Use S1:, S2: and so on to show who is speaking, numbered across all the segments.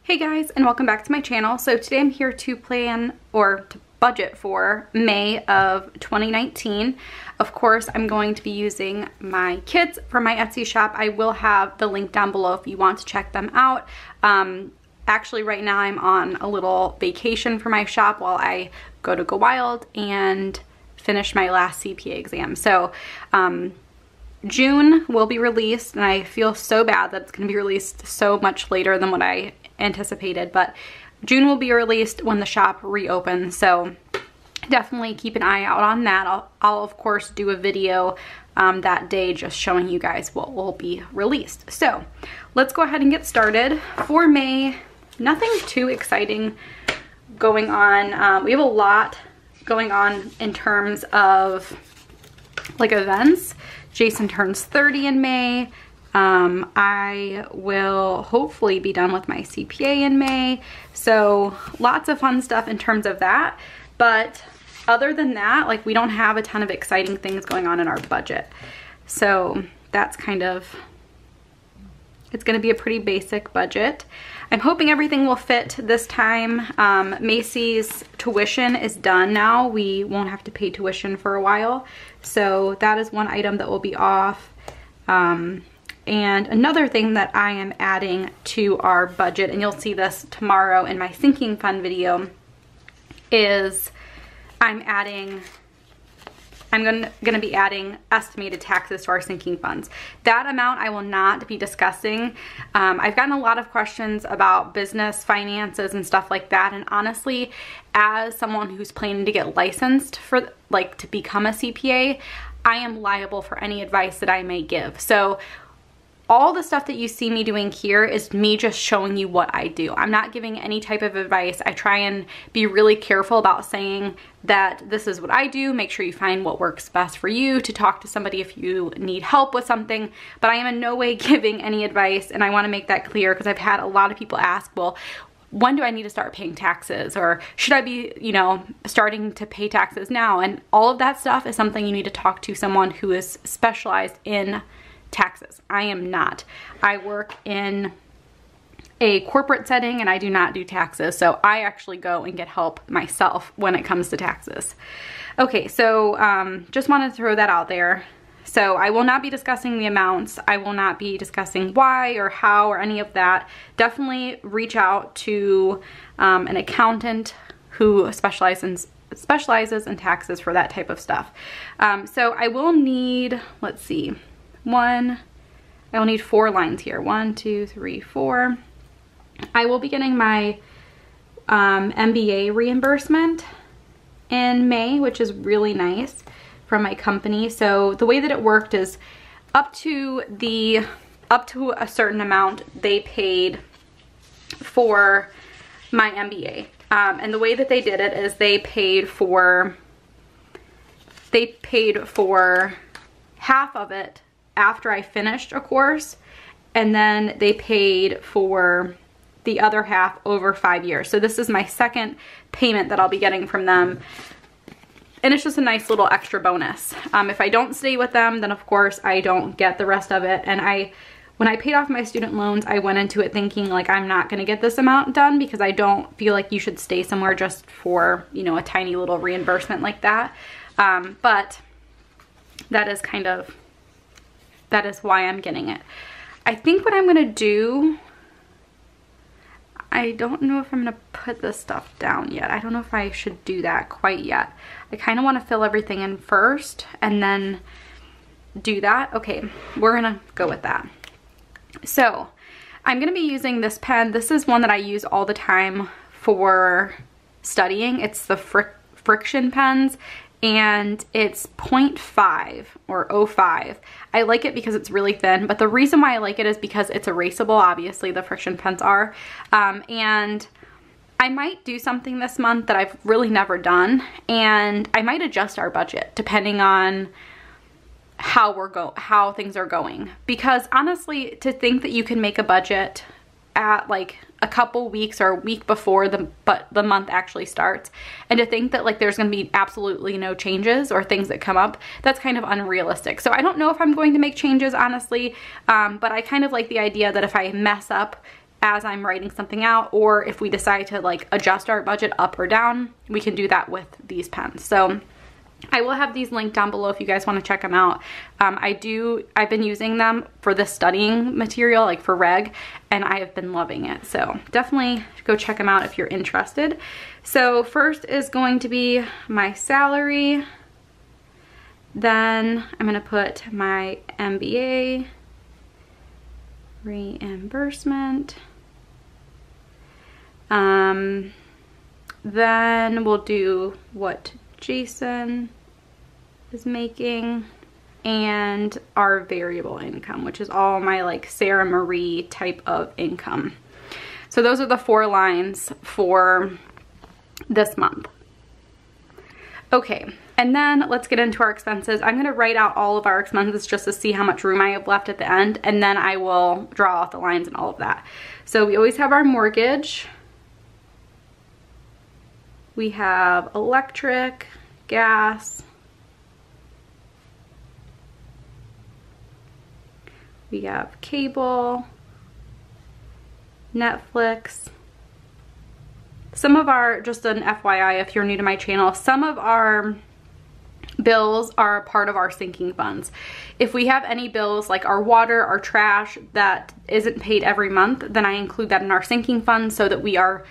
S1: Hey guys, and welcome back to my channel. So today I'm here to plan or to budget for May of 2019. Of course, I'm going to be using my kits for my Etsy shop. I will have the link down below if you want to check them out. Actually, right now I'm on a little vacation for my shop while I go Wild and finish my last CPA exam. So June will be released, and I feel so bad that it's going to be released so much later than what I anticipated, but June will be released when the shop reopens, so definitely keep an eye out on that. I'll of course do a video that day just showing you guys what will be released. So let's go ahead and get started. For May, nothing too exciting going on. We have a lot going on in terms of like events. Jason turns 30 in May. I will hopefully be done with my CPA in May. So lots of fun stuff in terms of that. But other than that, like, we don't have a ton of exciting things going on in our budget. So that's kind of, it's going to be a pretty basic budget. I'm hoping everything will fit this time. Macy's tuition is done now. We won't have to pay tuition for a while. So that is one item that will be off. And another thing that I am adding to our budget, and you'll see this tomorrow in my sinking fund video, is I'm gonna be adding estimated taxes to our sinking funds. That amount I will not be discussing. I've gotten a lot of questions about business finances and stuff like that, and honestly, as someone who's planning to get licensed for, like, to become a CPA, I am liable for any advice that I may give. So all the stuff that you see me doing here is me just showing you what I do. I'm not giving any type of advice. I try and be really careful about saying that this is what I do. Make sure you find what works best for you, to talk to somebody if you need help with something. But I am in no way giving any advice, and I want to make that clear because I've had a lot of people ask, well, when do I need to start paying taxes? Or should I be, you know, starting to pay taxes now? And all of that stuff is something you need to talk to someone who is specialized in taxes. I am not. I work in a corporate setting and I do not do taxes, so I actually go and get help myself when it comes to taxes. Okay, so just wanted to throw that out there. So I will not be discussing the amounts. I will not be discussing why or how or any of that. Definitely reach out to an accountant who specializes in taxes for that type of stuff. So I will need, let's see, I will need 4 lines here. 1, 2, 3, 4. I will be getting my Mba reimbursement in May, which is really nice, from my company. So the way that it worked is up to a certain amount they paid for my MBA. And the way that they did it is they paid for half of it after I finished a course, and then they paid for the other half over 5 years. So this is my second payment that I'll be getting from them, and it's just a nice little extra bonus. If I don't stay with them, then of course I don't get the rest of it. And when I paid off my student loans, I went into it thinking, like, I'm not gonna get this amount done because I don't feel like you should stay somewhere just for, you know, a tiny little reimbursement like that. But that is why I'm getting it. I think what I'm gonna do, I don't know if I'm gonna put this stuff down yet. I don't know if I should do that quite yet. I kind of want to fill everything in first and then do that. Okay, we're gonna go with that. So I'm gonna be using this pen. This is one that I use all the time for studying. It's the Friction pens, and it's 0.5 or 0.5. I like it because it's really thin, but the reason why I like it is because it's erasable. Obviously the Friction pens are, and I might do something this month that I've really never done, and I might adjust our budget depending on how things are going. Because honestly, to think that you can make a budget at like a couple weeks or a week before the month actually starts, and to think that like there's gonna be absolutely no changes or things that come up, that's kind of unrealistic. So I don't know if I'm going to make changes, honestly, but I kind of like the idea that if I mess up as I'm writing something out, or if we decide to like adjust our budget up or down, we can do that with these pens. So I will have these linked down below if you guys want to check them out. I've been using them for the studying material, like for reg, and I have been loving it. So definitely go check them out if you're interested. So first is going to be my salary. Then I'm going to put my Mba Reimbursement. Then we'll do what Jason is making and our variable income, which is all my like Sara Marie type of income. So those are the 4 lines for this month. Okay, and then let's get into our expenses. I'm gonna write out all of our expenses just to see how much room I have left at the end, and then I will draw out the lines and all of that. So we always have our mortgage. We have electric, gas. We have cable, Netflix. Some of our, just an FYI if you're new to my channel, some of our bills are part of our sinking funds. If we have any bills like our water, our trash that isn't paid every month, then I include that in our sinking fund so that we are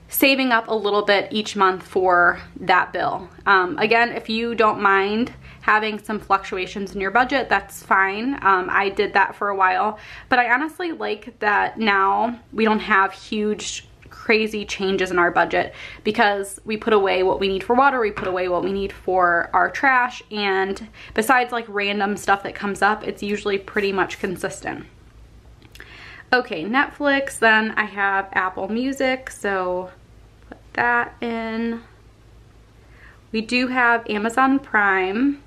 S1: saving up a little bit each month for that bill. Again, if you don't mind having some fluctuations in your budget, that's fine. I did that for a while, but I honestly like that now we don't have huge crazy changes in our budget because we put away what we need for water, we put away what we need for our trash, and besides like random stuff that comes up, it's usually pretty much consistent. Okay, Netflix, then I have Apple Music, so put that in. We do have Amazon Prime,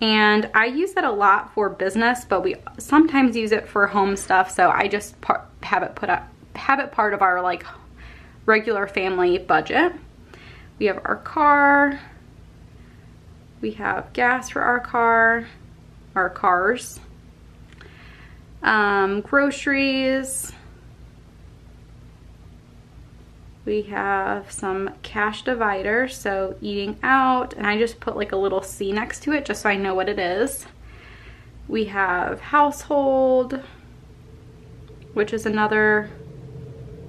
S1: and I use that a lot for business, but we sometimes use it for home stuff, so I just have it part of our like regular family budget. We have our car. We have gas for our cars. Groceries. We have some cash divider, so eating out, and I just put like a little C next to it just so I know what it is. We have household, which is another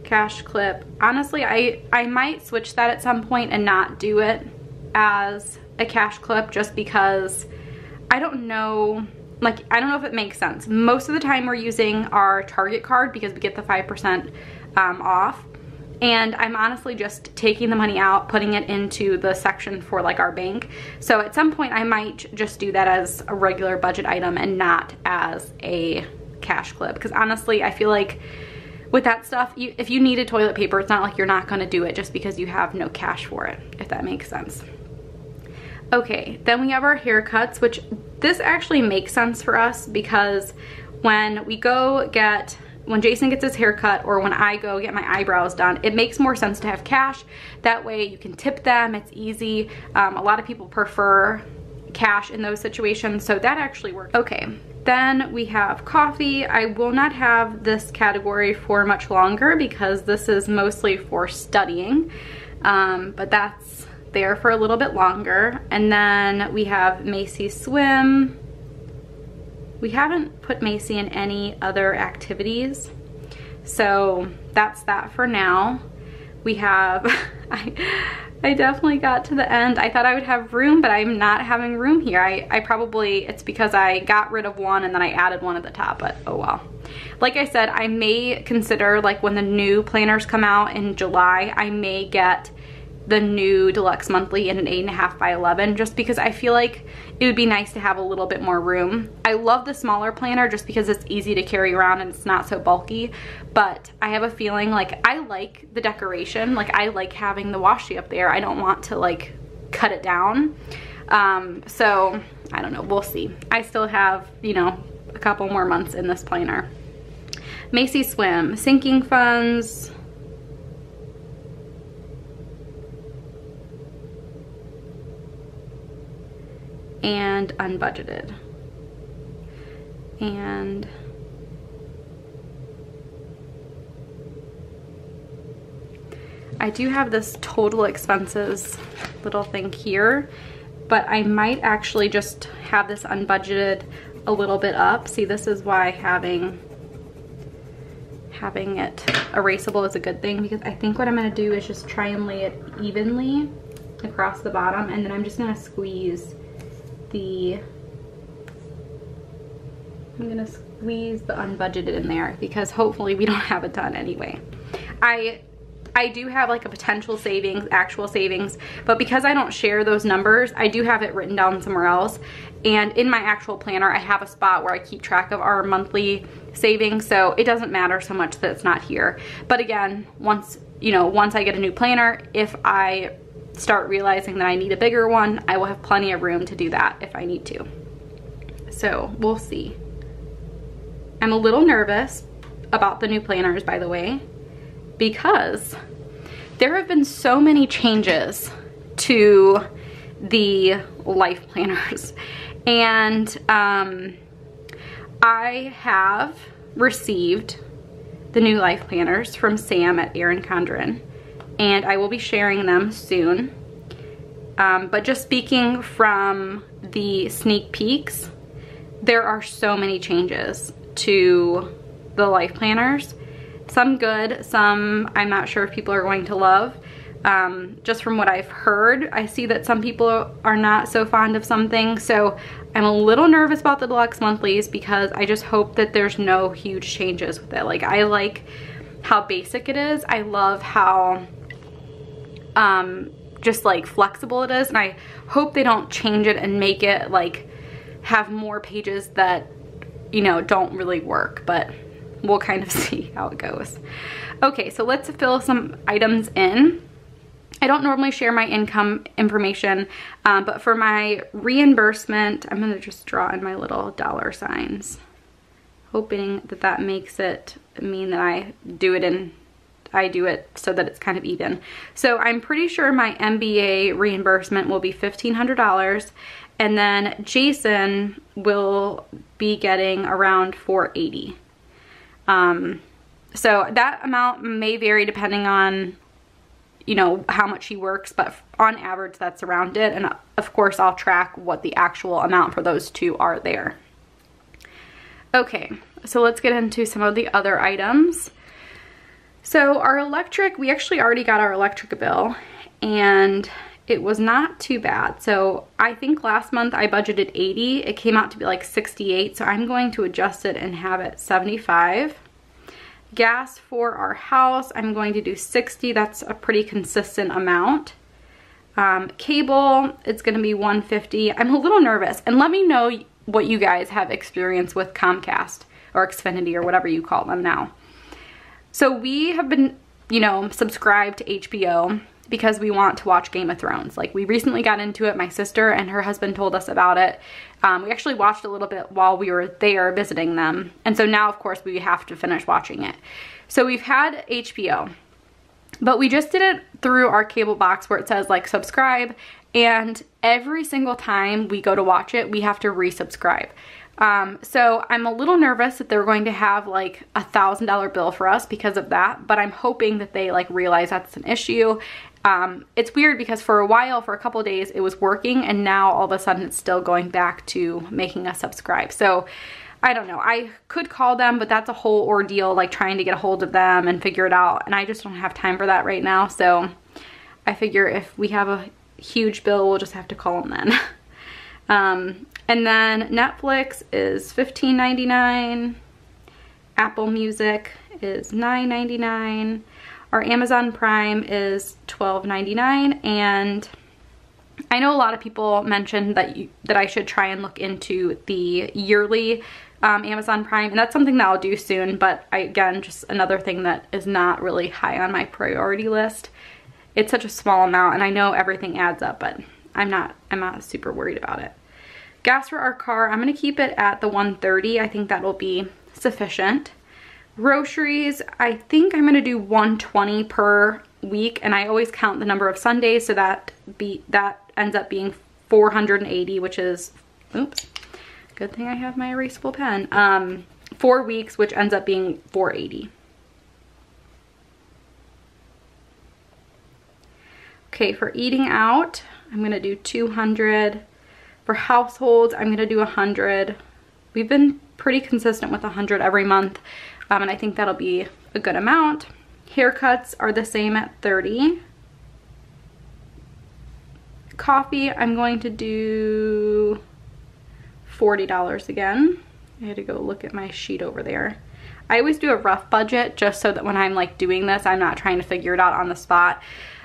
S1: cash clip. Honestly, I might switch that at some point and not do it as a cash clip just because I don't know, like I don't know if it makes sense. Most of the time we're using our Target card because we get the 5% off, and I'm honestly just taking the money out, putting it into the section for like our bank. So at some point I might just do that as a regular budget item and not as a cash clip, because honestly I feel like with that stuff, if you needed toilet paper, it's not like you're not gonna do it just because you have no cash for it, if that makes sense. Okay, then we have our haircuts, which this actually makes sense for us because when Jason gets his haircut or when I go get my eyebrows done, it makes more sense to have cash. That way you can tip them, it's easy. A lot of people prefer cash in those situations, so that actually works. Okay, then we have coffee. I will not have this category for much longer because this is mostly for studying, but that's there for a little bit longer. And then we have Macy's Swim. We haven't put Macy in any other activities, so that's that for now. We have, I definitely got to the end. I thought I would have room, but I'm not having room here. It's because I got rid of one and then I added one at the top, but oh well. Like I said, I may consider, like when the new planners come out in July, I may get the new deluxe monthly in an 8.5 by 11 just because I feel like it would be nice to have a little bit more room. I love the smaller planner just because it's easy to carry around and it's not so bulky, but I have a feeling like I like the decoration, like I like having the washi up there. I don't want to like cut it down. So I don't know, we'll see. I still have, you know, a couple more months in this planner. Macy's Swim, sinking funds, and unbudgeted. And I do have this total expenses little thing here, but I might actually just have this unbudgeted a little bit up. See, this is why having it erasable is a good thing, because I think what I'm gonna do is just try and lay it evenly across the bottom, and then I'm just gonna squeeze the unbudgeted in there, because hopefully we don't have a ton anyway. I do have like a potential savings, actual savings, but because I don't share those numbers, I do have it written down somewhere else. And in my actual planner, I have a spot where I keep track of our monthly savings, so it doesn't matter so much that it's not here. But again, once I get a new planner, if I start realizing that I need a bigger one, I will have plenty of room to do that if I need to. So we'll see. I'm a little nervous about the new planners, by the way, because there have been so many changes to the life planners. And I have received the new life planners from Sam at Erin Condren, and I will be sharing them soon. But just speaking from the sneak peeks, there are so many changes to the life planners. Some good, some I'm not sure if people are going to love. Just from what I've heard, I see that some people are not so fond of some things, so I'm a little nervous about the deluxe monthlies, because I just hope that there's no huge changes with it. Like, I like how basic it is. I love how just like flexible it is, and I hope they don't change it and make it like have more pages that, you know, don't really work, but we'll kind of see how it goes. Okay, so let's fill some items in. I don't normally share my income information, but for my reimbursement, I'm gonna just draw in my little dollar signs, hoping that that makes it mean that I do it so that it's kind of even. So I'm pretty sure my MBA reimbursement will be $1,500, and then Jason will be getting around $480. So that amount may vary depending on, you know, how much he works, but on average that's around it. And of course I'll track what the actual amount for those two are there. Okay, so let's get into some of the other items. So our electric, we actually already got our electric bill, and it was not too bad. So I think last month I budgeted 80. It came out to be like 68, so I'm going to adjust it and have it 75. Gas for our house, I'm going to do 60. That's a pretty consistent amount. Cable, it's gonna be 150. I'm a little nervous, and let me know what you guys have experience with Comcast or Xfinity or whatever you call them now. So we have been, you know, subscribed to HBO because we want to watch Game of Thrones. Like, we recently got into it. My sister and her husband told us about it. We actually watched a little bit while we were there visiting them. And so now, of course, we have to finish watching it. So we've had HBO, but we just did it through our cable box where it says like subscribe. And every single time we go to watch it, we have to resubscribe. So I'm a little nervous that they're going to have like a $1,000 bill for us because of that, but I'm hoping that they like realize that's an issue. It's weird because for a while, for a couple of days, it was working, and now all of a sudden it's still going back to making us subscribe. So I don't know. I could call them, but that's a whole ordeal, like trying to get a hold of them and figure it out. And I just don't have time for that right now. So I figure if we have a huge bill, we'll just have to call them then. And then Netflix is $15.99. Apple Music is $9.99. Our Amazon Prime is $12.99. And I know a lot of people mentioned that I should try and look into the yearly Amazon Prime, and that's something that I'll do soon, but again, just another thing that is not really high on my priority list. It's such a small amount, and I know everything adds up, but I'm not super worried about it. Gas for our car, I'm gonna keep it at the $130. I think that'll be sufficient. Groceries, I think I'm gonna do $120 per week, and I always count the number of Sundays, so that ends up being $480, which is, oops, good thing I have my erasable pen. 4 weeks, which ends up being $480. Okay, for eating out, I'm gonna do 200. For households, I'm gonna do 100. We've been pretty consistent with 100 every month, and I think that'll be a good amount. Haircuts are the same at 30. Coffee, I'm going to do $40 again. I had to go look at my sheet over there. I always do a rough budget just so that when I'm like doing this, I'm not trying to figure it out on the spot.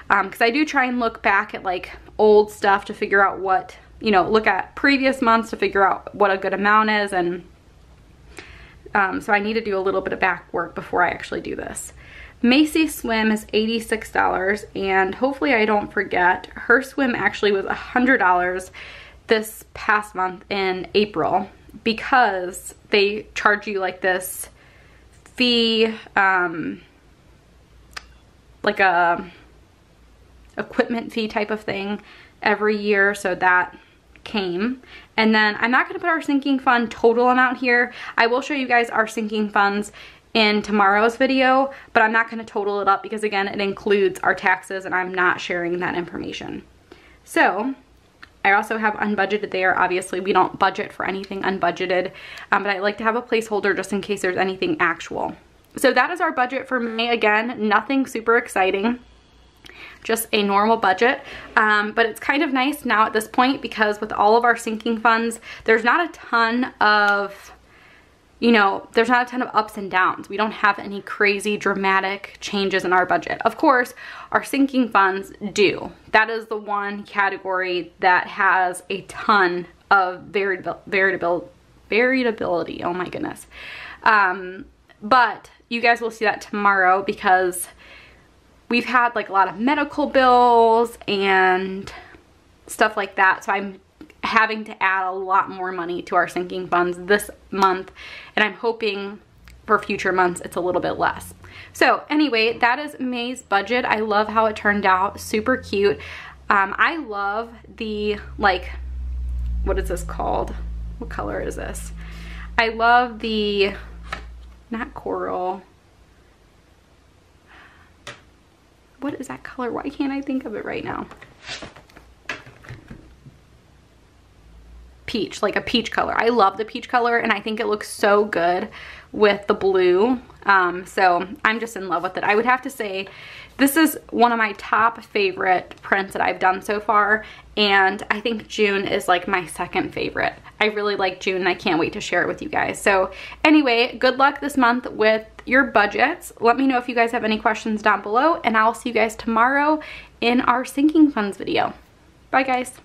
S1: Because I do try and look back at like old stuff to figure out what, you know, look at previous months to figure out what a good amount is. And so I need to do a little bit of back work before I actually do this. Macy's swim is $86, and hopefully I don't forget, her swim actually was $100 this past month in April, because they charge you like this fee, like a equipment fee type of thing every year, so that came. And then I'm not going to put our sinking fund total amount here. I will show you guys our sinking funds in tomorrow's video, but I'm not going to total it up because again, it includes our taxes and I'm not sharing that information. So I also have unbudgeted there. Obviously we don't budget for anything unbudgeted, but I like to have a placeholder just in case there's anything actual. So that is our budget for May. Again, nothing super exciting, just a normal budget, but it's kind of nice now at this point because with all of our sinking funds, there's not a ton of, you know, there's not a ton of ups and downs. We don't have any crazy dramatic changes in our budget. Of course, our sinking funds do. That is the one category that has a ton of variability. Oh my goodness. But you guys will see that tomorrow because we've had like a lot of medical bills and stuff like that. So I'm having to add a lot more money to our sinking funds this month, and I'm hoping for future months it's a little bit less. So anyway, that is May's budget. I love how it turned out, super cute. I love the, like, what is this called? What color is this? I love the, not coral, what is that color? Why can't I think of it right now? Peach, like a peach color. I love the peach color and I think it looks so good with the blue. So I'm just in love with it. I would have to say this is one of my top favorite prints that I've done so far, and I think June is like my second favorite. I really like June and I can't wait to share it with you guys. So anyway, good luck this month with your budgets. Let me know if you guys have any questions down below, and I'll see you guys tomorrow in our sinking funds video. Bye guys.